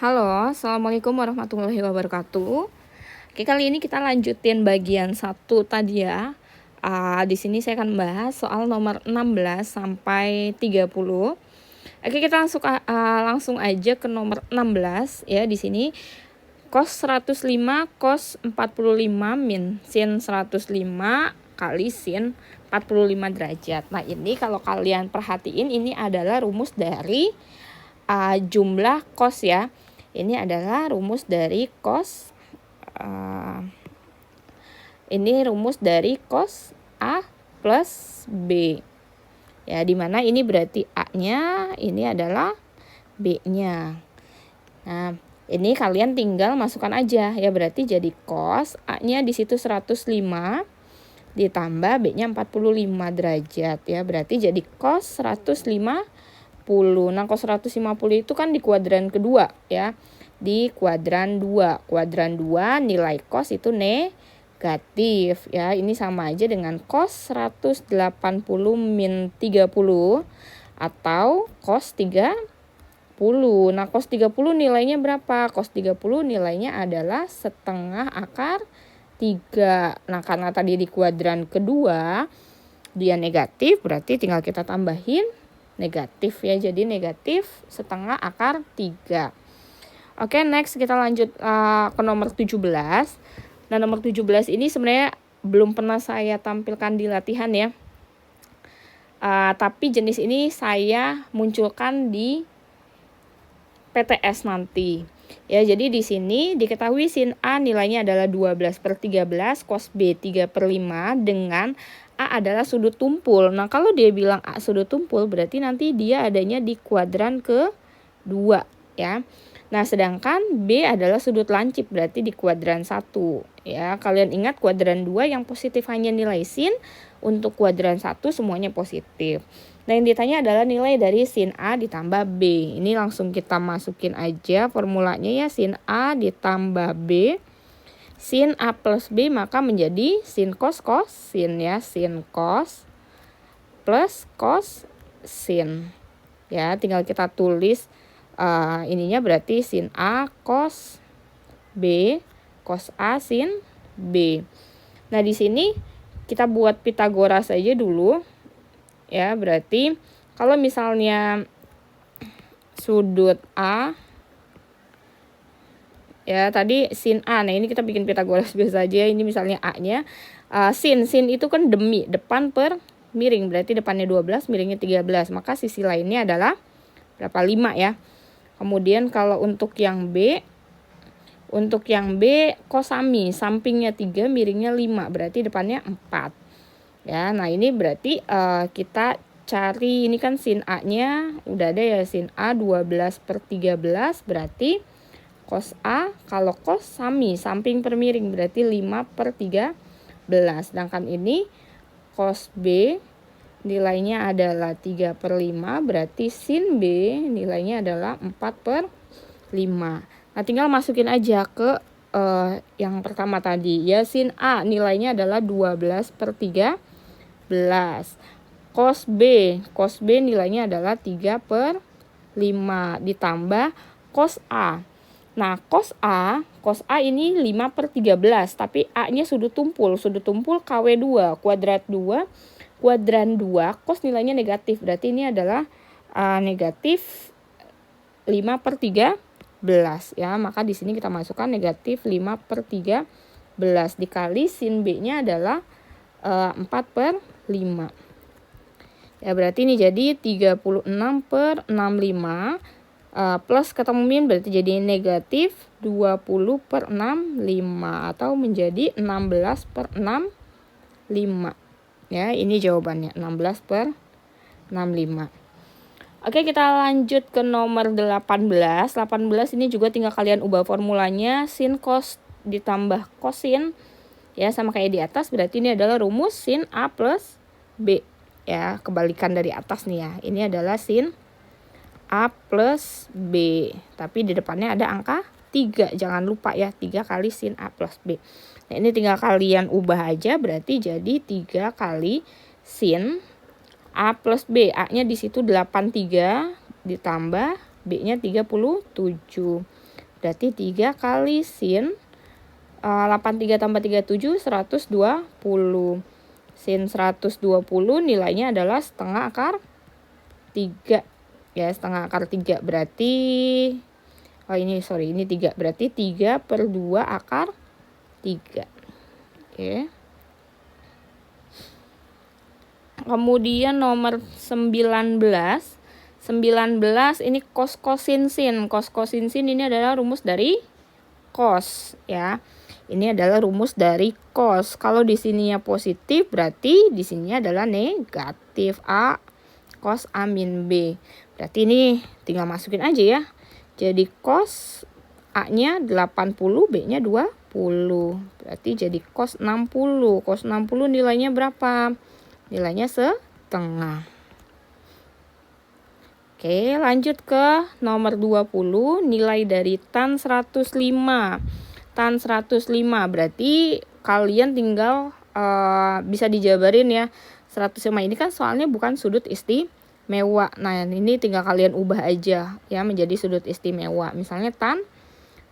Halo, Assalamualaikum warahmatullahi wabarakatuh. Oke, kali ini kita lanjutin bagian 1 tadi ya. Di sini saya akan membahas soal nomor 16 sampai 30. Oke, kita langsung aja ke nomor 16 ya. Di sini cos 105 cos 45 min sin 105 kali sin 45 derajat. Nah, ini kalau kalian perhatiin ini adalah rumus dari jumlah cos ya. Ini adalah rumus dari cos A plus B. Ya, dimana ini berarti A-nya, ini adalah B-nya. Nah, ini kalian tinggal masukkan aja ya, berarti jadi cos A-nya di situ 105 ditambah B-nya 45 derajat ya, berarti jadi cos 150. Nah, cos 150 itu kan di kuadran kedua ya. Di kuadran 2. Kuadran 2 nilai cos itu negatif ya. Ini sama aja dengan cos 180 min 30 atau cos 30. Nah, cos 30 nilainya berapa? Cos 30 nilainya adalah setengah akar 3. Nah, karena tadi di kuadran kedua dia negatif, berarti tinggal kita tambahin negatif ya, jadi negatif setengah akar 3. Oke, next kita lanjut ke nomor 17. Nah, nomor 17 ini sebenarnya belum pernah saya tampilkan di latihan ya, tapi jenis ini saya munculkan di PTS nanti ya. Jadi di sini diketahui sin A nilainya adalah 12/13, cos B 3/5 dengan A adalah sudut tumpul. Nah, kalau dia bilang A sudut tumpul, berarti nanti dia adanya di kuadran ke-2 ya. Nah, sedangkan B adalah sudut lancip, berarti di kuadran 1 ya. Kalian ingat kuadran 2 yang positif hanya nilai sin, untuk kuadran 1 semuanya positif. Nah, yang ditanya adalah nilai dari sin A ditambah B. Ini langsung kita masukin aja formulanya ya, sin A ditambah B. Sin A plus B maka menjadi sin cos sin ya, sin cos plus cos sin. Ya, tinggal kita tulis ininya berarti sin A cos B cos A sin B. Nah, di sini kita buat Pitagoras aja dulu. Ya, berarti kalau misalnya sudut A ya, tadi sin A. Nah, ini kita bikin Pitagoras biasa aja. Ini misalnya A-nya sin itu kan demi, depan per miring, berarti depannya 12, miringnya 13. Maka sisi lainnya adalah berapa? 5 ya. Kemudian kalau untuk yang B kosami, sampingnya 3, miringnya 5, berarti depannya 4. Ya, nah ini berarti kita cari, ini kan sin A-nya udah ada ya, sin A 12/13, berarti cos A, kalau cos sami, samping per miring, berarti 5/13. Sedangkan ini cos B nilainya adalah 3/5, berarti sin B nilainya adalah 4/5. Nah, tinggal masukin aja ke yang pertama tadi ya, sin A nilainya adalah 12/13. Cos B nilainya adalah 3/5 ditambah cos A. Nah, cos A ini 5/13, tapi A-nya sudut tumpul KW2, kuadran 2, cos nilainya negatif, berarti ini adalah negatif 5/13 ya. Maka di sini kita masukkan negatif 5/13 dikali sin B-nya adalah 4/5. Ya, berarti ini jadi 36/65 plus ketemu min, berarti jadi negatif 20/65 atau menjadi 16/65. Ya, ini jawabannya 16/65. Oke, kita lanjut ke nomor 18. 18 ini juga tinggal kalian ubah formulanya, sin cos ditambah kosin ya, sama kayak di atas, berarti ini adalah rumus sin A plus B ya, kebalikan dari atas nih ya. Ini adalah sin A plus B, tapi di depannya ada angka 3, jangan lupa ya, 3 kali sin A plus B. Nah, ini tinggal kalian ubah aja, berarti jadi 3 kali sin A plus B. A-nya di situ 83 ditambah B-nya 37. Berarti 3 kali sin 83 tambah 37 120. Sin 120 nilainya adalah setengah akar 3. Ya, setengah akar 3 berarti ini 3. Berarti 3/2 akar 3. Oke. Kemudian nomor 19. 19 ini cos kosin sin. Cos kosin sin ini adalah rumus dari cos ya. Ini adalah rumus dari cos. Kalau di sininya positif berarti di sini adalah negatif. A cos A min B. Berarti ini tinggal masukin aja ya. Jadi cos A-nya 80, B-nya 20. Berarti jadi cos 60. Cos 60 nilainya berapa? Nilainya setengah. Oke, lanjut ke nomor 20. Nilai dari tan 105. Tan 105 berarti kalian tinggal bisa dijabarin ya. 105 ini kan soalnya bukan sudut istimewa. Nah, ini tinggal kalian ubah aja ya menjadi sudut istimewa. Misalnya tan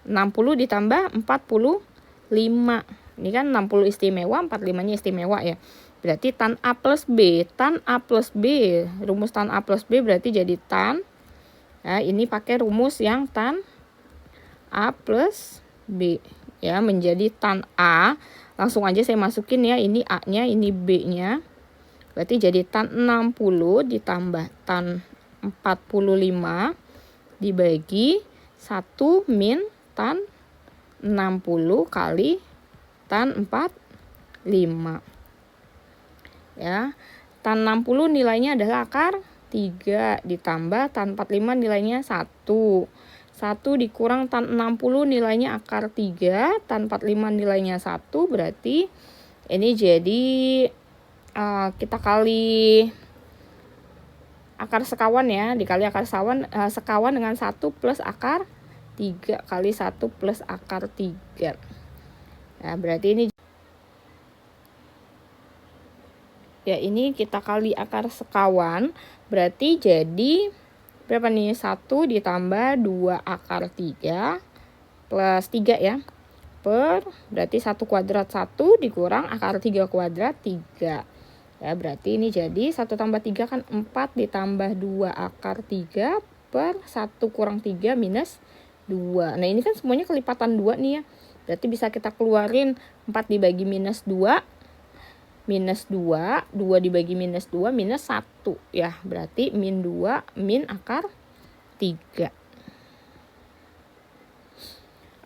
60 ditambah 45. Ini kan 60 istimewa, 45-nya istimewa ya. Berarti tan A plus B. Tan A plus B. Rumus tan A plus B berarti jadi tan. Ya, ini pakai rumus yang tan A plus B. Ya, menjadi tan A. Langsung aja saya masukin ya. Ini A-nya, ini B-nya. Berarti jadi tan 60 ditambah tan 45 dibagi 1 min tan 60 kali tan 45. Ya, tan 60 nilainya adalah akar 3 ditambah tan 45 nilainya 1. 1 dikurang tan 60 nilainya akar 3, tan 45 nilainya 1, berarti ini jadi kita kali akar sekawan ya, dikali akar sekawan dengan 1 plus akar 3 kali 1 plus akar 3. Nah, berarti ini ya, ini kita kali akar sekawan, berarti jadi berapa nih? 1 ditambah 2 akar 3 plus 3 ya. Berarti 1 kuadrat 1 dikurang akar 3 kuadrat 3. Ya, berarti ini jadi 1 tambah 3 kan 4 ditambah 2 akar 3 per 1 kurang 3 minus 2. Nah, ini kan semuanya kelipatan 2 nih ya. Berarti bisa kita keluarin 4 dibagi minus 2. Minus 2, 2 dibagi minus 2, minus 1 ya. Berarti min 2, min akar 3.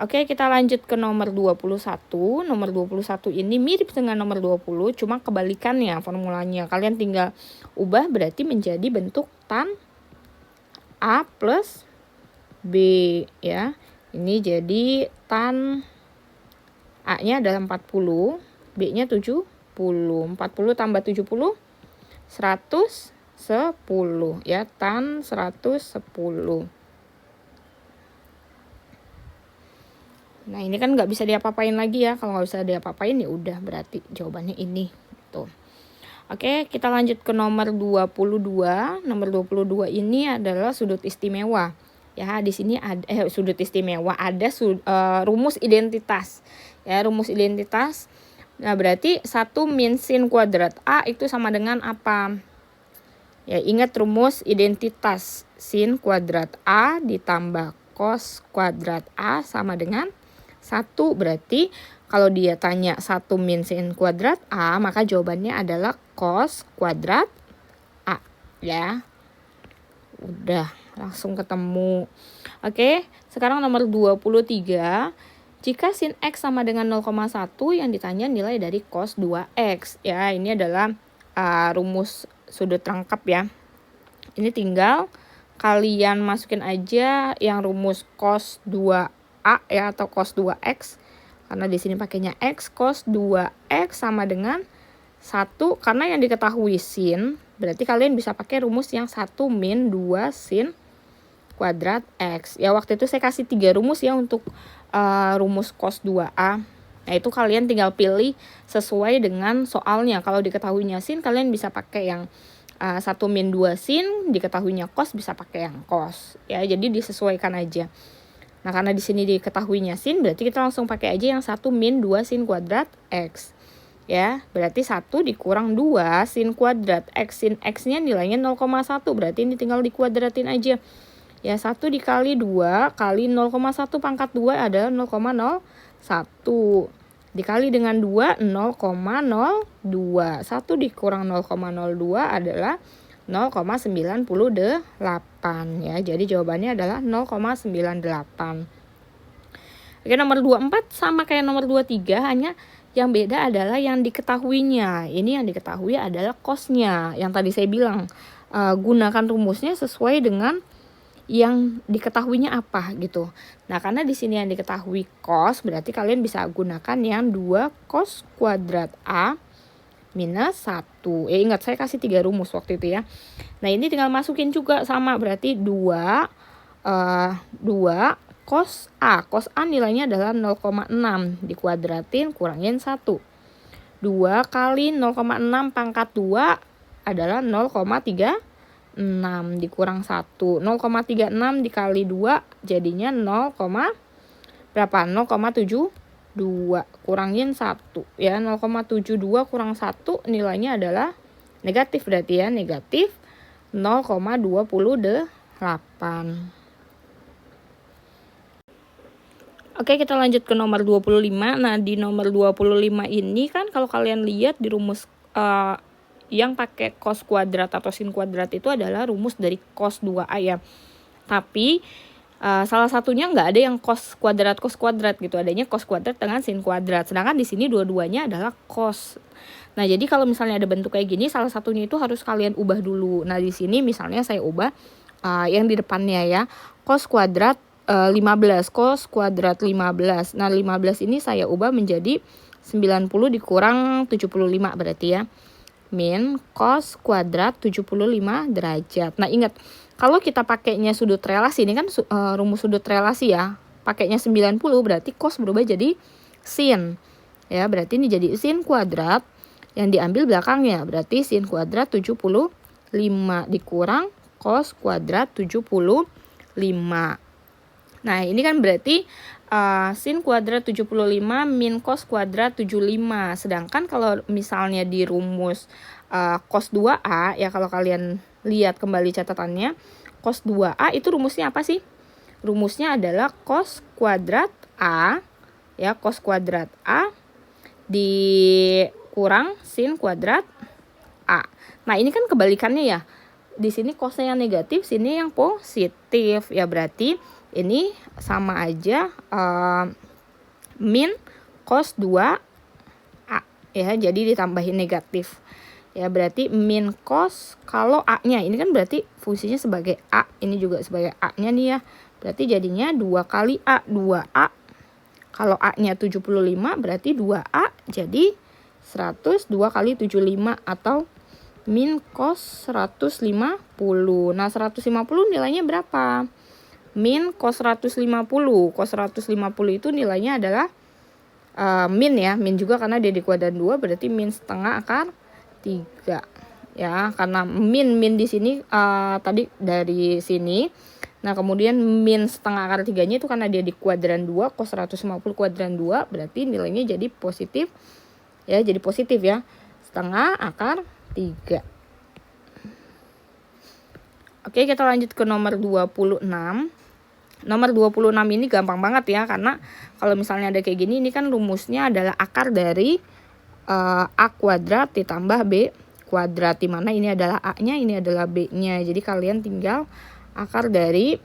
Oke, kita lanjut ke nomor 21. Nomor 21 ini mirip dengan nomor 20, cuma kebalikannya formulanya. Kalian tinggal ubah berarti menjadi bentuk tan A plus B ya. Ini jadi tan A-nya adalah 40, B-nya 70. 40 tambah 70 110 ya, tan 110. Nah, ini kan nggak bisa diapa-apain lagi ya. Kalau nggak bisa diapa-apain ya udah berarti jawabannya ini tuh. Oke, kita lanjut ke nomor 22. Nomor 22 ini adalah sudut istimewa. Ya, di sini ada sudut istimewa, ada rumus identitas. Ya, rumus identitas. Nah, berarti 1 min sin kuadrat A itu sama dengan apa? Ya, ingat rumus identitas. Sin kuadrat A ditambah cos kuadrat A sama dengan 1. Berarti kalau dia tanya 1 min sin kuadrat A, maka jawabannya adalah cos kuadrat A. Ya, udah langsung ketemu. Oke, sekarang nomor 23. Jika sin X sama dengan 0,1 yang ditanya nilai dari cos 2X. Ya, ini adalah rumus sudut rangkap ya. Ini tinggal kalian masukin aja yang rumus cos 2A ya, atau cos 2X. Karena di sini pakainya X, cos 2X sama dengan 1. Karena yang diketahui sin, berarti kalian bisa pakai rumus yang 1 min 2 sin kuadrat X. Ya, waktu itu saya kasih 3 rumus ya untuk rumus cos 2A. Nah, itu kalian tinggal pilih sesuai dengan soalnya. Kalau diketahuinya sin, kalian bisa pakai yang 1 min 2 sin, diketahuinya cos bisa pakai yang cos. Ya, jadi disesuaikan aja. Nah, karena di sini diketahuinya sin, berarti kita langsung pakai aja yang 1 min 2 sin kuadrat X. Ya, berarti 1 dikurang 2 sin kuadrat X. Sin X-nya nilainya 0,1, berarti ini tinggal dikuadratin aja. Ya, 1 dikali 2 kali 0,1 pangkat 2 adalah 0,01. Dikali dengan 2, 0,02. 1 dikurang 0,02 adalah 0,98 ya. Jadi jawabannya adalah 0,98. Oke, nomor 24 sama kayak nomor 23, hanya yang beda adalah yang diketahuinya. Ini yang diketahui adalah cos-nya. Yang tadi saya bilang, gunakan rumusnya sesuai dengan yang diketahuinya apa gitu. Nah, karena di sini yang diketahui cos, berarti kalian bisa gunakan yang 2 cos kuadrat A minus 1. Ingat saya kasih 3 rumus waktu itu ya. Nah, ini tinggal masukin juga sama, berarti 2 cos A. Cos A nilainya adalah 0,6 dikuadratin kurangin 1. 2 kali 0,6 pangkat 2 adalah 0,36 dikurang 1. 0,36 dikali 2 jadinya 0,72 kurangin 1 ya. 0,72 kurang 1 nilainya adalah negatif, berarti ya negatif 0,28. Oke, kita lanjut ke nomor 25. Nah, di nomor 25 ini kan kalau kalian lihat di rumus yang pakai cos kuadrat atau sin kuadrat itu adalah rumus dari cos 2A ya. Tapi salah satunya nggak ada yang cos kuadrat gitu, adanya cos kuadrat dengan sin kuadrat. Sedangkan di sini dua-duanya adalah cos. Nah, jadi kalau misalnya ada bentuk kayak gini, salah satunya itu harus kalian ubah dulu. Nah, di sini misalnya saya ubah yang di depannya ya, cos kuadrat 15, cos kuadrat 15. Nah, 15 ini saya ubah menjadi 90 dikurang 75 berarti ya. Min cos kuadrat 75 derajat. Nah, ingat, kalau kita pakainya sudut relasi, ini kan rumus sudut relasi ya. Pakainya 90 berarti cos berubah jadi sin. Ya, berarti ini jadi sin kuadrat yang diambil belakangnya. Berarti sin kuadrat 75 dikurang cos kuadrat 75. Nah, ini kan berarti sin kuadrat 75 min cos kuadrat 75. Sedangkan kalau misalnya di rumus cos 2A ya, kalau kalian lihat kembali catatannya, cos 2A itu rumusnya apa sih? Rumusnya adalah cos kuadrat A ya, cos kuadrat A dikurang sin kuadrat A. Nah, ini kan kebalikannya ya. Di sini cosnya yang negatif, sini yang positif ya, berarti ini sama aja min cos 2A ya, jadi ditambahin negatif ya, berarti min cos, kalau A-nya ini kan berarti fungsinya sebagai A, ini juga sebagai A-nya nih ya, berarti jadinya 2 kali A, 2A. Kalau A-nya 75 berarti 2A, jadi 100, 2 kali 75 atau min cos 150. Nah, 150 nilainya berapa? Min cos 150. Cos 150 itu nilainya adalah min ya. Min juga karena dia di kuadran 2, berarti min setengah akar 3. Ya, karena min di sini tadi dari sini. Nah, kemudian min setengah akar 3-nya itu karena dia di kuadran 2, cos 150 kuadran 2, berarti nilainya jadi positif. Ya, jadi positif ya. Setengah akar 3. Oke, kita lanjut ke nomor 26. Nomor 26 ini gampang banget ya, karena kalau misalnya ada kayak gini, ini kan rumusnya adalah akar dari A kuadrat ditambah B kuadrat, dimana ini adalah A-nya, ini adalah B-nya. Jadi kalian tinggal akar dari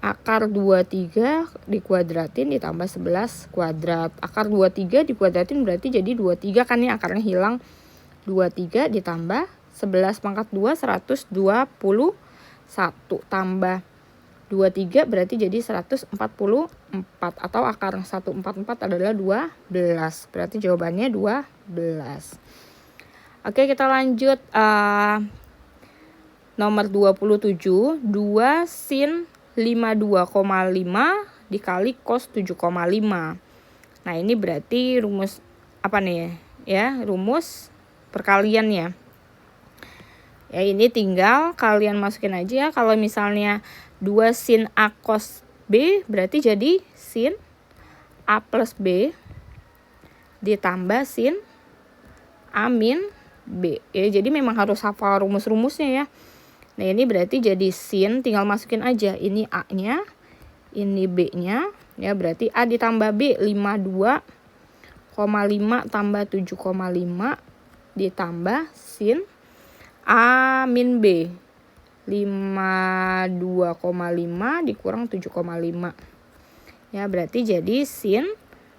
akar 23 dikuadratin ditambah 11 kuadrat. Akar 23 dikuadratin berarti jadi 23 kan ya, akarnya hilang. 23 ditambah 11 pangkat 2, 121 tambah 23 berarti jadi 144, atau akar 144 adalah 12. Berarti jawabannya 12. Oke, kita lanjut nomor 27. 2 sin 52,5 dikali cos 7,5. Nah, ini berarti rumus apa nih ya? Rumus perkalian ya. Ya, ini tinggal kalian masukin aja ya. Kalau misalnya 2 sin A cos B berarti jadi sin A plus B ditambah sin A min B. Ya, jadi memang harus hafal rumus-rumusnya ya. Nah, ini berarti jadi sin, tinggal masukin aja. Ini A-nya, ini B-nya. Ya, berarti A ditambah B 52,5 tambah 7,5 ditambah sin A min B 52,5 dikurang 7,5. Ya, berarti jadi sin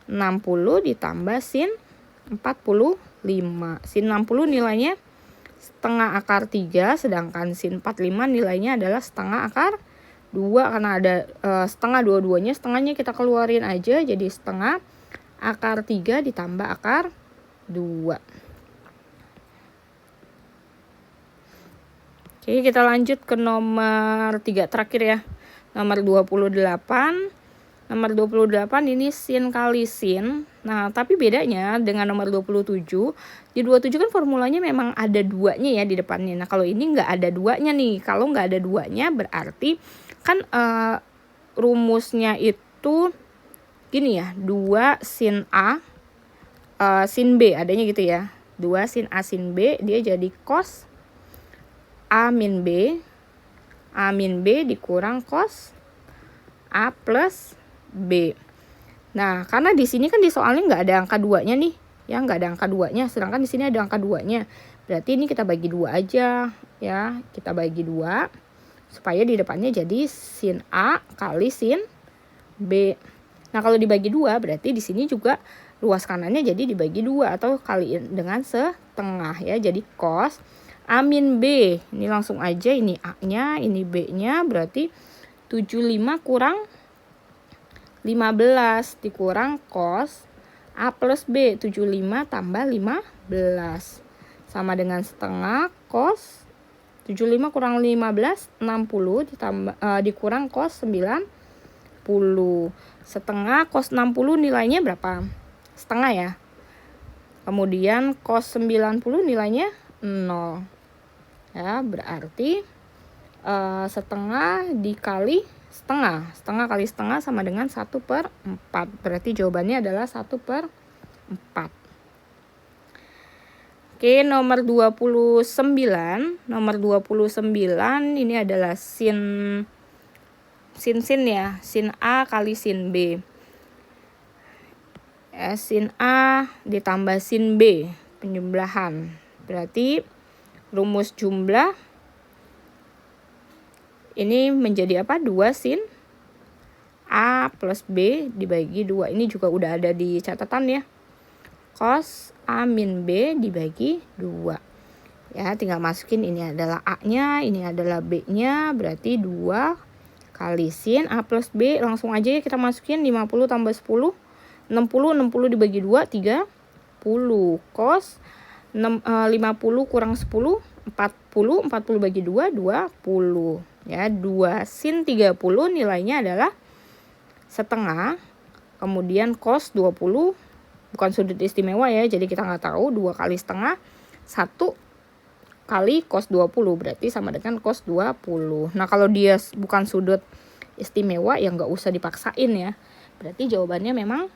60 ditambah sin 45. Sin 60 nilainya setengah akar 3, sedangkan sin 45 nilainya adalah setengah akar 2. Karena ada setengah dua-duanya, setengahnya kita keluarin aja, jadi setengah akar 3 ditambah akar 2. Oke, kita lanjut ke nomor 3 terakhir ya. Nomor 28. Nomor 28 ini sin kali sin. Nah, tapi bedanya dengan nomor 27. Di 27 kan formulanya memang ada duanya ya di depannya. Nah, kalau ini nggak ada duanya nih. Kalau nggak ada duanya berarti kan rumusnya itu gini ya. 2 sin A sin B adanya gitu ya. 2 sin A sin B dia jadi cos A min B. A min B dikurang cos A plus B. Nah, karena di sini kan di soalnya nggak ada angka 2-nya nih. Ya, nggak ada angka 2-nya. Sedangkan di sini ada angka 2-nya. Berarti ini kita bagi 2 aja. Ya, kita bagi 2. Supaya di depannya jadi sin A kali sin B. Nah, kalau dibagi 2 berarti di sini juga ruas kanannya jadi dibagi 2 atau kaliin dengan setengah ya. Jadi cos A min B. Ini langsung aja, ini A-nya, ini B-nya, berarti 75 kurang 15 dikurang cos A plus B. 75 tambah 15 sama dengan setengah cos 75 kurang 15 60 ditambah dikurang cos 90. Setengah cos 60 nilainya berapa? Setengah ya. Kemudian cos 90 nilainya 0. Ya, berarti setengah dikali setengah. Setengah kali setengah sama dengan 1/4. Berarti jawabannya adalah 1/4. Oke, nomor 29. Nomor 29 ini adalah sin ya. Sin A kali sin B. Ya, sin A ditambah sin B. Penjumlahan. Berarti rumus jumlah ini menjadi apa? 2 sin A plus B dibagi 2. Ini juga udah ada di catatan ya. Cos A min B dibagi 2. Ya, tinggal masukin ini adalah A-nya, ini adalah B-nya. Berarti 2 kali sin A plus B. Langsung aja ya kita masukin 50 tambah 10. 60 dibagi 2, 30. Cos 50 kurang 10, 40 bagi 2, 20. Ya, 2 sin 30 nilainya adalah setengah. Kemudian cos 20 bukan sudut istimewa ya, jadi kita nggak tahu. 2 kali setengah 1 kali cos 20 berarti sama dengan cos 20. Nah, kalau dia bukan sudut istimewa ya nggak usah dipaksain ya. Berarti jawabannya memang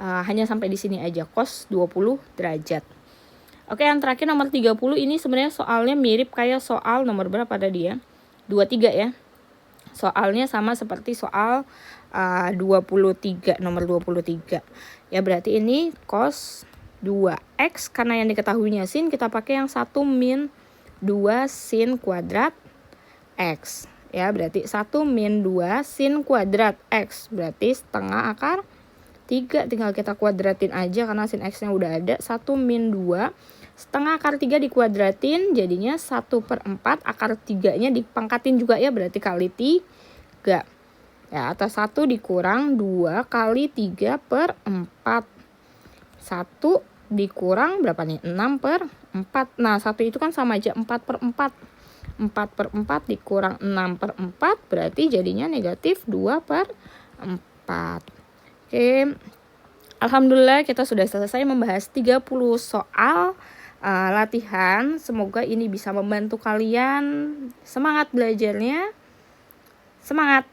hanya sampai di sini aja, cos 20 derajat. Oke, yang terakhir nomor 30 ini sebenarnya soalnya mirip kayak soal nomor berapa tadi ya? 23 ya. Soalnya sama seperti soal 23, nomor 23. Ya, berarti ini cos 2x, karena yang diketahuinya sin, kita pakai yang 1 min 2 sin kuadrat x. Ya, berarti 1 min 2 sin kuadrat x. Berarti setengah akar 3, tinggal kita kuadratin aja karena sin x-nya udah ada. 1 min 2 setengah akar 3 dikuadratin jadinya 1/4. Akar 3-nya dipangkatin juga ya, berarti kali 3. Ya, atas 1 dikurang 2 kali 3/4. 1 dikurang berapa nih? 6/4. Nah, 1 itu kan sama aja 4/4. 4/4 dikurang 6/4 berarti jadinya negatif 2/4. Oke. Alhamdulillah kita sudah selesai membahas 30 soal latihan. Semoga ini bisa membantu kalian. Semangat belajarnya. Semangat.